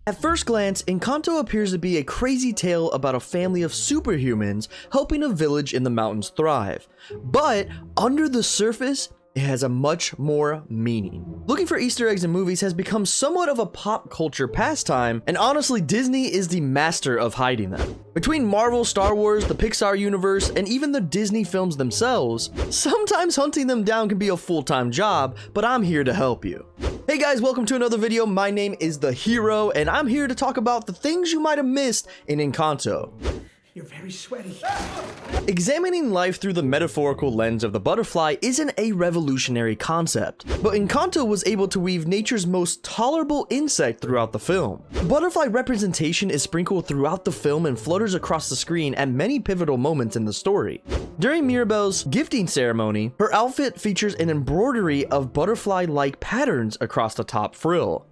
At first glance, Encanto appears to be a crazy tale about a family of superhumans helping a village in the mountains thrive. But under the surface, it has a much more meaning. Looking for Easter eggs in movies has become somewhat of a pop culture pastime, and honestly, Disney is the master of hiding them. Between Marvel, Star Wars, the Pixar universe, and even the Disney films themselves, sometimes hunting them down can be a full-time job, but I'm here to help you. Hey guys, welcome to another video. My name is The Hero, and I'm here to talk about the things you might have missed in Encanto. You're very sweaty. Examining life through the metaphorical lens of the butterfly isn't a revolutionary concept, but Encanto was able to weave nature's most tolerable insect throughout the film. Butterfly representation is sprinkled throughout the film and flutters across the screen at many pivotal moments in the story. During Mirabel's gifting ceremony, her outfit features an embroidery of butterfly-like patterns across the top frill,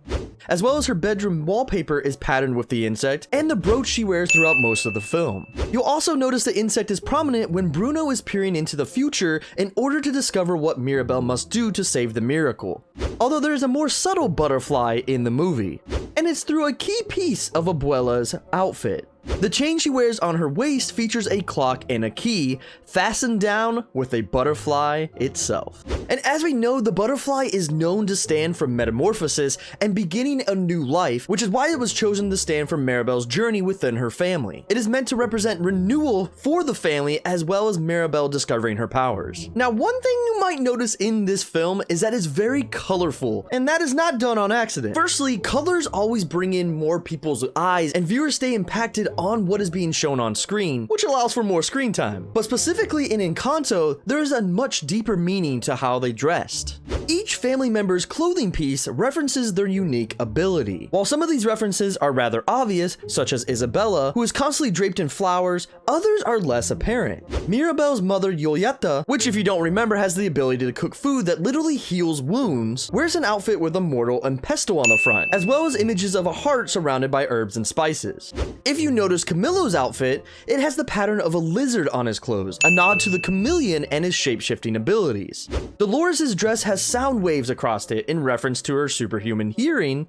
as well as her bedroom wallpaper is patterned with the insect and the brooch she wears throughout most of the film. You'll also notice the insect is prominent when Bruno is peering into the future in order to discover what Mirabel must do to save the miracle. Although there is a more subtle butterfly in the movie, and it's through a key piece of Abuela's outfit. The chain she wears on her waist features a clock and a key, fastened down with a butterfly itself. And as we know, the butterfly is known to stand for metamorphosis and beginning a new life, which is why it was chosen to stand for Mirabel's journey within her family. It is meant to represent renewal for the family as well as Mirabel discovering her powers. Now, one thing you might notice in this film is that it's very colorful, and that is not done on accident. Firstly, colors always bring in more people's eyes, and viewers stay impacted on what is being shown on screen, which allows for more screen time. But specifically in Encanto, there is a much deeper meaning to how they dressed. Each family member's clothing piece references their unique ability. While some of these references are rather obvious, such as Isabella, who is constantly draped in flowers, others are less apparent. Mirabel's mother, Julieta, which if you don't remember has the ability to cook food that literally heals wounds, wears an outfit with a mortal and pestle on the front, as well as images of a heart surrounded by herbs and spices. If you notice Camillo's outfit, it has the pattern of a lizard on his clothes, a nod to the chameleon and his shape-shifting abilities. Dolores' dress has sound waves across it in reference to her superhuman hearing,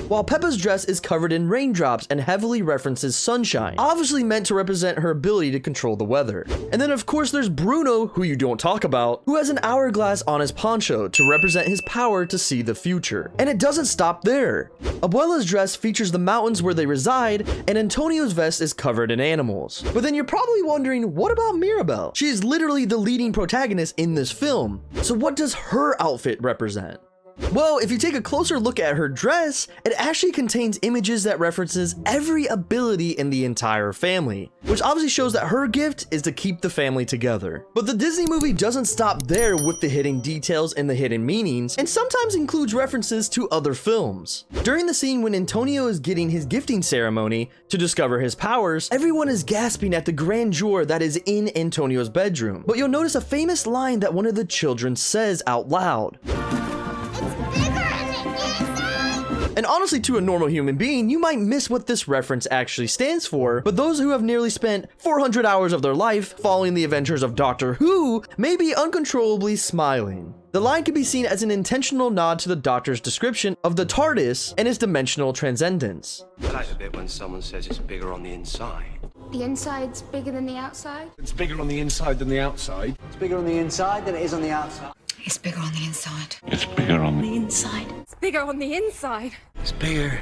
while Peppa's dress is covered in raindrops and heavily references sunshine, obviously meant to represent her ability to control the weather. And then of course there's Bruno, who you don't talk about, who has an hourglass on his poncho to represent his power to see the future. And it doesn't stop there. Abuela's dress features the mountains where they reside, and Antonio's vest is covered in animals. But then you're probably wondering, what about Mirabel? She is literally the leading protagonist in this film. So what does her outfit represent? Well, if you take a closer look at her dress, it actually contains images that references every ability in the entire family, which obviously shows that her gift is to keep the family together. But the Disney movie doesn't stop there with the hidden details and the hidden meanings, and sometimes includes references to other films. During the scene when Antonio is getting his gifting ceremony to discover his powers, everyone is gasping at the grandeur that is in Antonio's bedroom. But you'll notice a famous line that one of the children says out loud. And honestly, to a normal human being, you might miss what this reference actually stands for, but those who have nearly spent 400 hours of their life following the adventures of Doctor Who may be uncontrollably smiling. The line can be seen as an intentional nod to the Doctor's description of the TARDIS and its dimensional transcendence. I like the bit when someone says it's bigger on the inside. The inside's bigger than the outside? It's bigger on the inside than the outside. It's bigger on the inside than it is on the outside. It's bigger on the inside. It's bigger on the Inside. It's bigger on the inside. It's bigger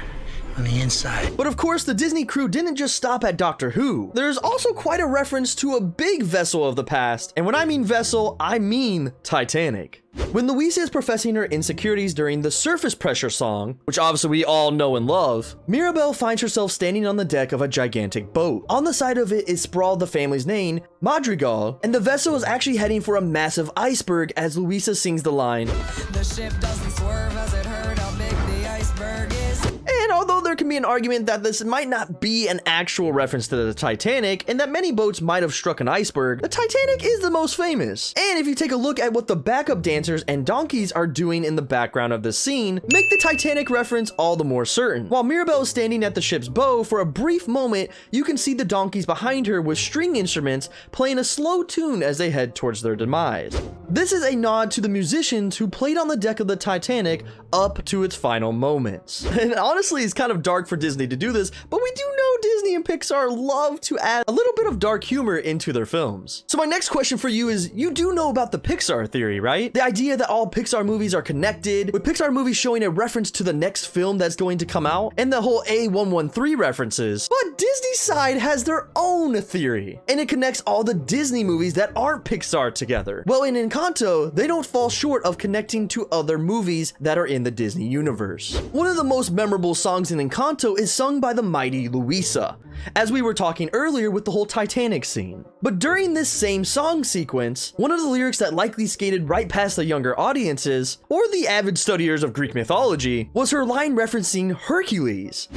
on the inside. But of course, the Disney crew didn't just stop at Doctor Who. There's also quite a reference to a big vessel of the past, and when I mean vessel, I mean Titanic. When Luisa is professing her insecurities during the surface pressure song, which obviously we all know and love, Mirabel finds herself standing on the deck of a gigantic boat. On the side of it is sprawled the family's name, Madrigal, and the vessel is actually heading for a massive iceberg as Luisa sings the line, "The ship doesn't swerve as it heard how big the iceberg is." And although there can be an argument that this might not be an actual reference to the Titanic, and that many boats might have struck an iceberg, the Titanic is the most famous. And if you take a look at what the backup dancers and donkeys are doing in the background of this scene, make the Titanic reference all the more certain. While Mirabel is standing at the ship's bow, for a brief moment, you can see the donkeys behind her with string instruments playing a slow tune as they head towards their demise. This is a nod to the musicians who played on the deck of the Titanic up to its final moments. And honestly, it's kind kind of dark for Disney to do this, but we do know Disney and Pixar love to add a little bit of dark humor into their films. So my next question for you is, you do know about the Pixar theory, right? The idea that all Pixar movies are connected, with Pixar movies showing a reference to the next film that's going to come out, and the whole A113 references. But Disney's side has their own theory, and it connects all the Disney movies that aren't Pixar together. Well, in Encanto, they don't fall short of connecting to other movies that are in the Disney universe. One of the most memorable songs in Encanto is sung by the mighty Luisa, as we were talking earlier with the whole Titanic scene. But during this same song sequence, one of the lyrics that likely skated right past the younger audiences, or the avid studiers of Greek mythology, was her line referencing Hercules.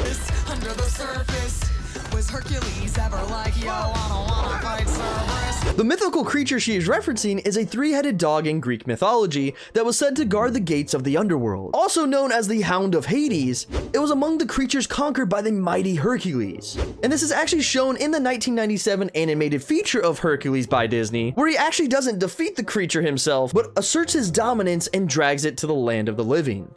Under the surface, was Hercules ever like, yo, I don't wanna fight Cerberus? The mythical creature she is referencing is a three-headed dog in Greek mythology that was said to guard the gates of the underworld. Also known as the Hound of Hades, it was among the creatures conquered by the mighty Hercules. And this is actually shown in the 1997 animated feature of Hercules by Disney, where he actually doesn't defeat the creature himself, but asserts his dominance and drags it to the land of the living.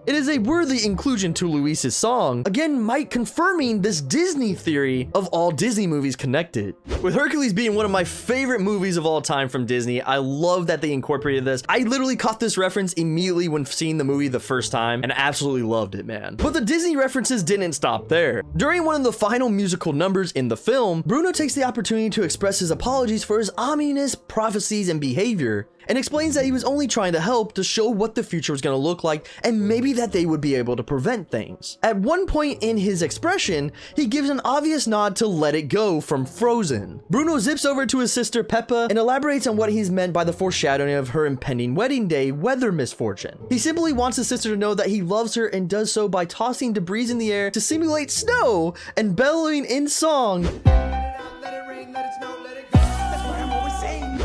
It is a worthy inclusion to Luisa's song, again Mike confirming this Disney theory of all Disney movies connected. With Hercules being one of my favorite movies of all time from Disney, I love that they incorporated this. I literally caught this reference immediately when seeing the movie the first time and absolutely loved it, man. But the Disney references didn't stop there. During one of the final musical numbers in the film, Bruno takes the opportunity to express his apologies for his ominous prophecies and behavior, and explains that he was only trying to help to show what the future was going to look like and maybe that they would be able to prevent things. At one point in his expression, he gives an obvious nod to Let It Go from Frozen. Bruno zips over to his sister Peppa and elaborates on what he's meant by the foreshadowing of her impending wedding day weather misfortune. He simply wants his sister to know that he loves her and does so by tossing debris in the air to simulate snow and bellowing in song.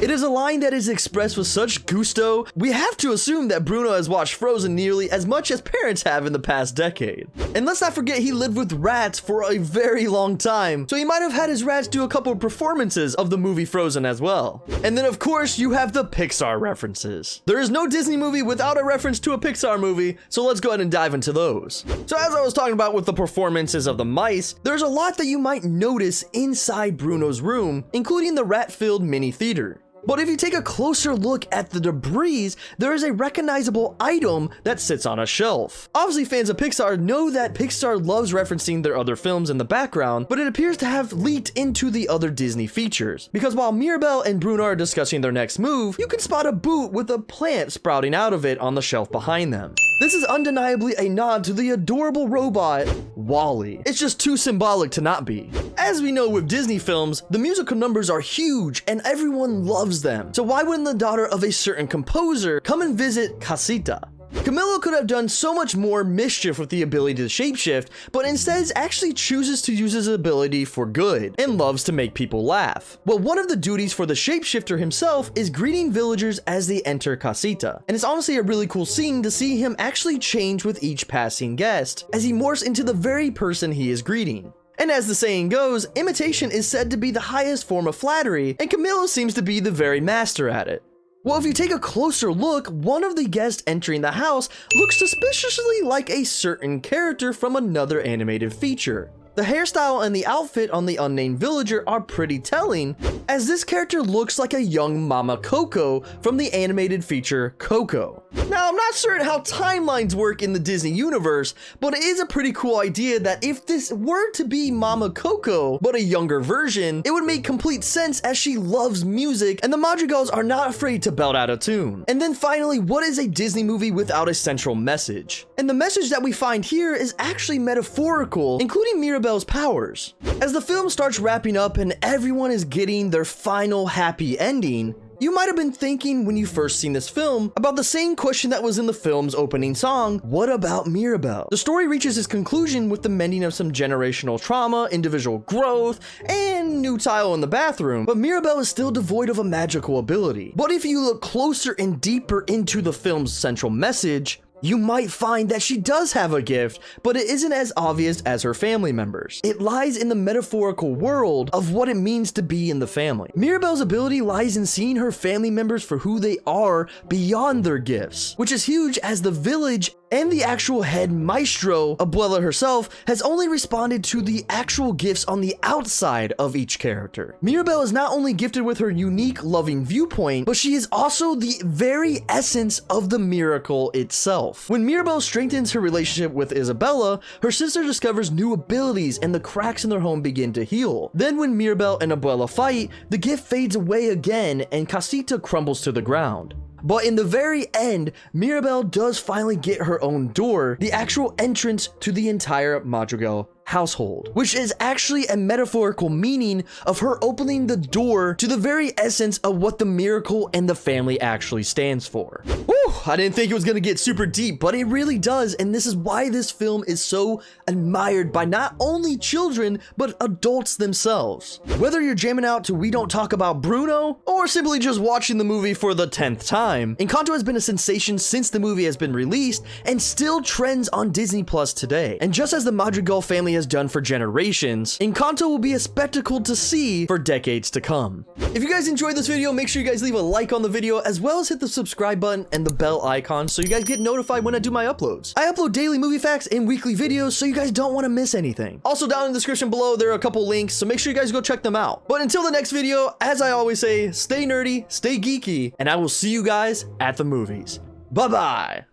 It is a line that is expressed with such gusto, we have to assume that Bruno has watched Frozen nearly as much as parents have in the past decade. And let's not forget he lived with rats for a very long time, so he might have had his rats do a couple of performances of the movie Frozen as well. And then of course you have the Pixar references. There is no Disney movie without a reference to a Pixar movie, so let's go ahead and dive into those. So as I was talking about with the performances of the mice, there's a lot that you might notice inside Bruno's room, including the rat-filled mini theater. But if you take a closer look at the debris, there is a recognizable item that sits on a shelf. Obviously, fans of Pixar know that Pixar loves referencing their other films in the background, but it appears to have leaked into the other Disney features. Because while Mirabel and Bruno are discussing their next move, you can spot a boot with a plant sprouting out of it on the shelf behind them. This is undeniably a nod to the adorable robot, WALL-E. It's just too symbolic to not be. As we know with Disney films, the musical numbers are huge and everyone loves them. So why wouldn't the daughter of a certain composer come and visit Casita? Camilo could have done so much more mischief with the ability to shapeshift, but instead actually chooses to use his ability for good and loves to make people laugh. Well, one of the duties for the shapeshifter himself is greeting villagers as they enter Casita. And it's honestly a really cool scene to see him actually change with each passing guest, as he morphs into the very person he is greeting. And as the saying goes, imitation is said to be the highest form of flattery, and Camilo seems to be the very master at it. Well, if you take a closer look, one of the guests entering the house looks suspiciously like a certain character from another animated feature. The hairstyle and the outfit on the unnamed villager are pretty telling, as this character looks like a young Mama Coco from the animated feature Coco. Now, I'm not certain how timelines work in the Disney universe, but it is a pretty cool idea that if this were to be Mama Coco, but a younger version, it would make complete sense as she loves music and the Madrigals are not afraid to belt out a tune. And then finally, what is a Disney movie without a central message? And the message that we find here is actually metaphorical, including Mirabel's powers. As the film starts wrapping up and everyone is getting their final happy ending, you might have been thinking when you first seen this film about the same question that was in the film's opening song, what about Mirabel? The story reaches its conclusion with the mending of some generational trauma, individual growth, and new tile in the bathroom, but Mirabel is still devoid of a magical ability. But if you look closer and deeper into the film's central message, you might find that she does have a gift, but it isn't as obvious as her family members. It lies in the metaphorical world of what it means to be in the family. Mirabel's ability lies in seeing her family members for who they are beyond their gifts, which is huge as the village and the actual head maestro, Abuela herself, has only responded to the actual gifts on the outside of each character. Mirabel is not only gifted with her unique, loving viewpoint, but she is also the very essence of the miracle itself. When Mirabel strengthens her relationship with Isabella, her sister discovers new abilities and the cracks in their home begin to heal. Then when Mirabel and Abuela fight, the gift fades away again and Casita crumbles to the ground. But in the very end, Mirabel does finally get her own door, the actual entrance to the entire Madrigal household, which is actually a metaphorical meaning of her opening the door to the very essence of what the miracle and the family actually stands for. Whew, I didn't think it was gonna get super deep, but it really does, and this is why this film is so admired by not only children, but adults themselves. Whether you're jamming out to We Don't Talk About Bruno, or simply just watching the movie for the 10th time, Encanto has been a sensation since the movie has been released, and still trends on Disney Plus today. And just as the Madrigal family has done for generations, Encanto will be a spectacle to see for decades to come. If you guys enjoyed this video, make sure you guys leave a like on the video, as well as hit the subscribe button and the bell icon so you guys get notified when I do my uploads. I upload daily movie facts and weekly videos, so you guys don't want to miss anything. Also, down in the description below, there are a couple links, so make sure you guys go check them out. But until the next video, as I always say, stay nerdy, stay geeky, and I will see you guys at the movies. Bye-bye!